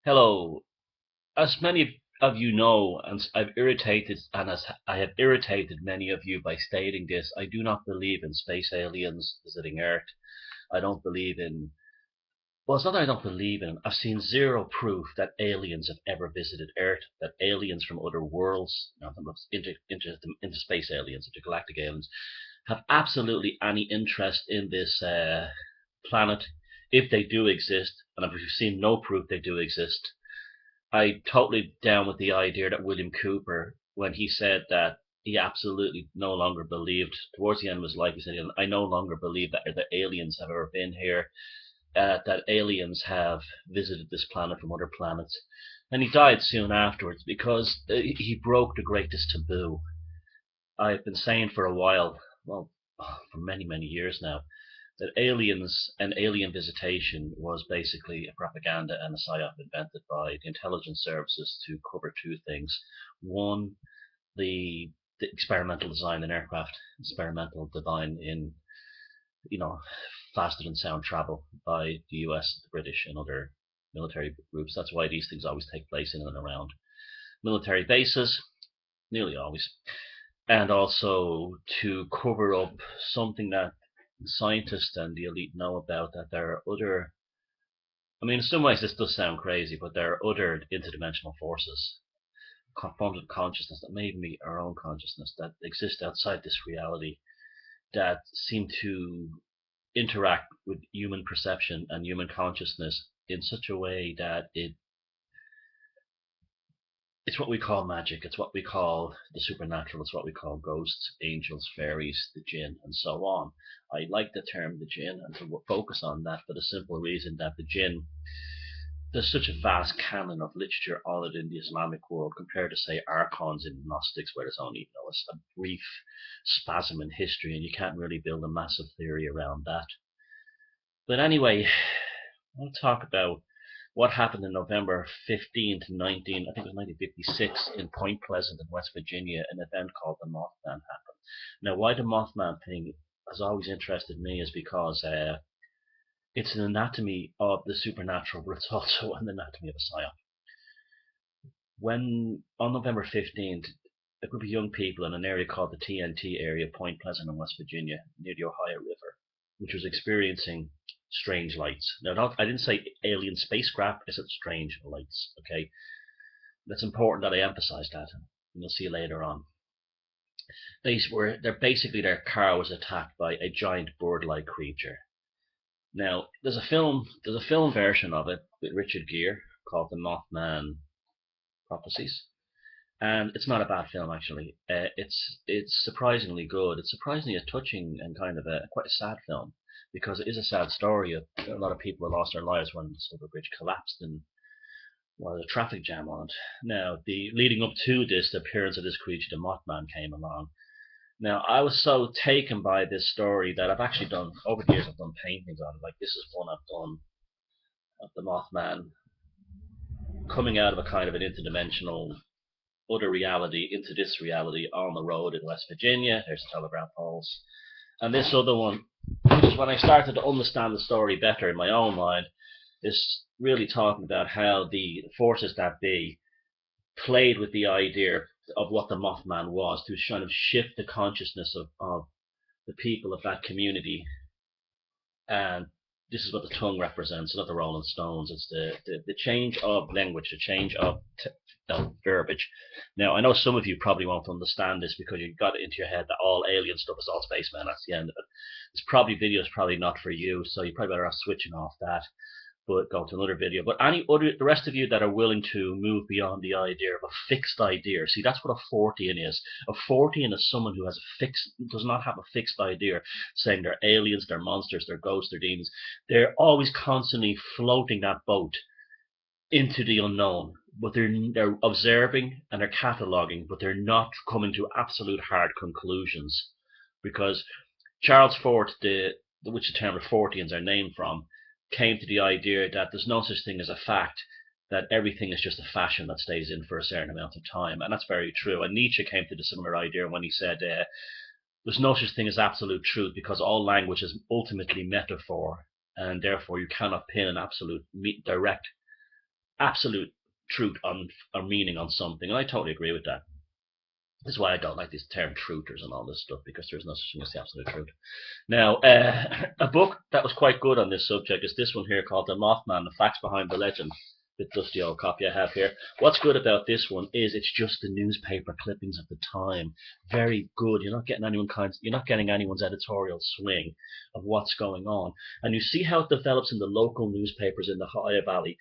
Hello. As many of you know, and I've irritated, and as I have irritated many of you by stating this, I do not believe in space aliens visiting Earth. I don't believe in, well, it's not that I don't believe in them. I've seen zero proof that aliens have ever visited Earth, that aliens from other worlds, interspace aliens, intergalactic aliens, have absolutely any interest in this planet, if they do exist, and I've seen no proof they do exist. I totally down with the idea that William Cooper, when he said that he absolutely no longer believed, towards the end of his life, he said, I no longer believe that the aliens have ever been here, that aliens have visited this planet from other planets. And he died soon afterwards because he broke the greatest taboo. I've been saying for a while, well, for many, many years now, that aliens and alien visitation was basically a propaganda and a psyop invented by the intelligence services to cover two things. One, the experimental design in aircraft, experimental design in, you know, faster than sound travel by the US, the British, and other military groups. That's why these things always take place in and around military bases, nearly always. And also to cover up something that scientists and the elite know about, that there are other, I mean, in some ways this does sound crazy, but there are other interdimensional forces, forms of consciousness that may even be our own consciousness, that exist outside this reality, that seem to interact with human perception and human consciousness in such a way that it's what we call magic. It's what we call the supernatural. It's what we call ghosts, angels, fairies, the Djinn, and so on. I like the term the Djinn and to focus on that for the simple reason that the Djinn, there's such a vast canon of literature on it in the Islamic world compared to, say, archons in Gnostics, where there's only a brief spasm in history, and you can't really build a massive theory around that. But anyway, I'll talk about what happened in November 15 to 19, I think it was 1956, in Point Pleasant in West Virginia, an event called the Mothman happened. Now, why the Mothman thing has always interested me is because it's an anatomy of the supernatural, but it's also an anatomy of a psyop. When, on November 15th, a group of young people in an area called the TNT area, Point Pleasant in West Virginia, near the Ohio River, which was experiencing strange lights. Now, I didn't say alien spacecraft, I said strange lights, okay? That's important that I emphasize that, and you'll see later on. Their car was attacked by a giant bird-like creature. Now, there's a film version of it with Richard Gere called The Mothman Prophecies, and it's not a bad film actually. It's surprisingly good. It's surprisingly a touching and kind of quite a sad film, because it is a sad story of a lot of people who lost their lives when the Silver Bridge collapsed and was a traffic jam on it. Now, the leading up to this, the appearance of this creature, the Mothman, came along. Now, I was so taken by this story that I've actually done, over the years, I've done paintings on it. Like, this is one I've done of the Mothman coming out of a kind of an interdimensional other reality into this reality on the road in West Virginia. There's the telegraph poles. And this other one, which is when I started to understand the story better in my own mind, is really talking about how the forces that be played with the idea of what the Mothman was to kind of shift the consciousness of the people of that community. And this is what the tongue represents, not the Rolling Stones. It's the change of language, the change of verbiage. Now, I know some of you probably won't understand this because you got it into your head that all alien stuff is all spacemen. That's the end of it. This video is probably not for you, so you probably better off switching off that. But go to another video. But the rest of you that are willing to move beyond the idea of a fixed idea, see, that's what a Fortean is. A Fortean is someone who does not have a fixed idea, saying they're aliens, they're monsters, they're ghosts, they're demons. They're always constantly floating that boat into the unknown, but they're observing and they're cataloging, but they're not coming to absolute hard conclusions, because Charles Fort, which the term of Forteans are named from, came to the idea that there's no such thing as a fact, that everything is just a fashion that stays in for a certain amount of time. And that's very true. And Nietzsche came to the similar idea when he said there's no such thing as absolute truth, because all language is ultimately metaphor, and therefore you cannot pin an absolute direct absolute truth on or meaning on something, and I totally agree with that. This is why I don't like this term truthers and all this stuff, because there's no such thing as the absolute truth. Now, a book that was quite good on this subject is this one here called The Mothman, The Facts Behind the Legend. Bit dusty old copy I have here. What's good about this one is it's just the newspaper clippings of the time. Very good. You're not getting anyone's editorial swing of what's going on. And you see how it develops in the local newspapers in the Ohio Valley.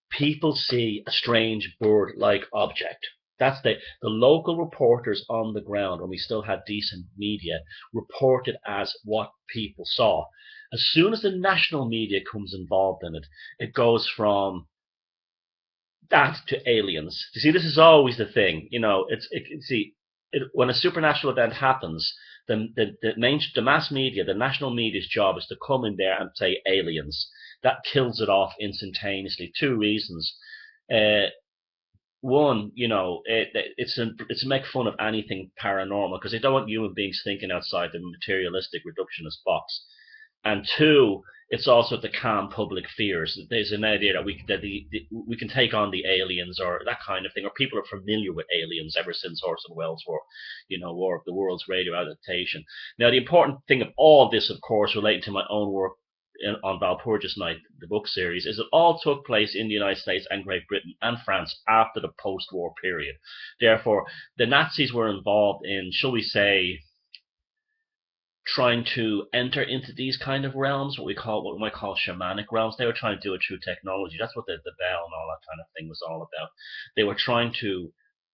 People see a strange bird-like object. That's the local reporters on the ground, when we still had decent media, reported as what people saw. As soon as the national media comes involved in it, it goes from that to aliens. You see, this is always the thing. When a supernatural event happens, the mass media, the national media's job is to come in there and say aliens. That kills it off instantaneously. Two reasons. One, it's to make fun of anything paranormal, because they don't want human beings thinking outside the materialistic reductionist box. And two, it's also to calm public fears. There's an idea that we can take on the aliens or that kind of thing, or people are familiar with aliens ever since Orson Welles' War of the Worlds radio adaptation. Now, the important thing of all this, of course, relating to my own work on Valpurgis Night, the book series, is it all took place in the United States and Great Britain and France after the post-war period. Therefore, the Nazis were involved in, shall we say, trying to enter into these kind of realms, what we might call shamanic realms. They were trying to do it through technology. That's what the bell and all that kind of thing was all about. They were trying to,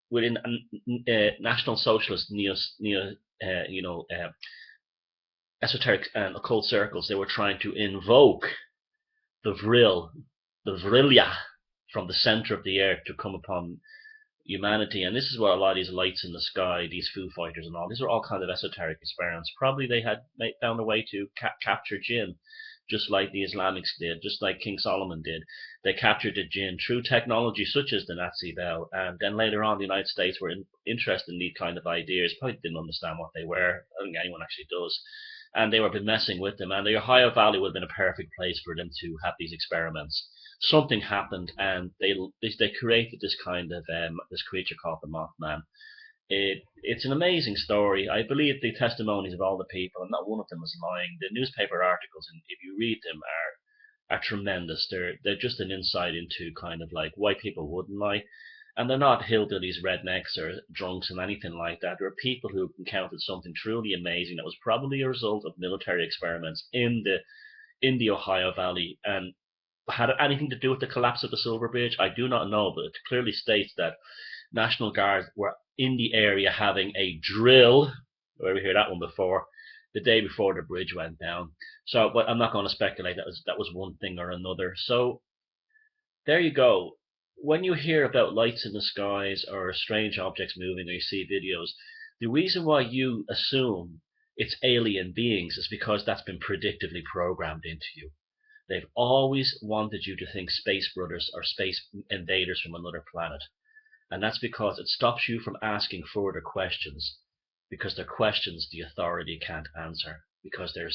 within National Socialist esoteric and occult circles, they were trying to invoke the Vrilya from the center of the earth to come upon humanity. And this is what a lot of these lights in the sky, these Foo Fighters and all, these are all kind of esoteric experiments. Probably they had found a way to capture Djinn, just like the Islamics did, just like King Solomon did. They captured the Djinn through technology such as the Nazi bell, and then later on the United States were interested in these kind of ideas, probably didn't understand what they were. I don't think anyone actually does. And they were been messing with them, and the Ohio Valley would have been a perfect place for them to have these experiments. Something happened, and they created this kind of this creature called the Mothman. It's an amazing story. I believe the testimonies of all the people, and not one of them is lying. The newspaper articles, and if you read them, are tremendous. They're just an insight into kind of like why people wouldn't lie. And they're not hillbillies, rednecks, or drunks, and anything like that. There are people who encountered something truly amazing that was probably a result of military experiments in the Ohio Valley. And had it anything to do with the collapse of the Silver Bridge? I do not know, but it clearly states that National Guard were in the area having a drill, where we heard that one before, the day before the bridge went down. So, but I'm not going to speculate that was one thing or another. So there you go. When you hear about lights in the skies or strange objects moving, or you see videos, the reason why you assume it's alien beings is because that's been predictively programmed into you. They've always wanted you to think space brothers or space invaders from another planet. And that's because it stops you from asking further questions, because they're questions the authority can't answer, because they're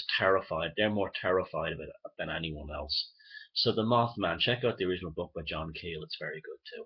more terrified of it than anyone else. So the Mothman, check out the original book by John Keel, it's very good too.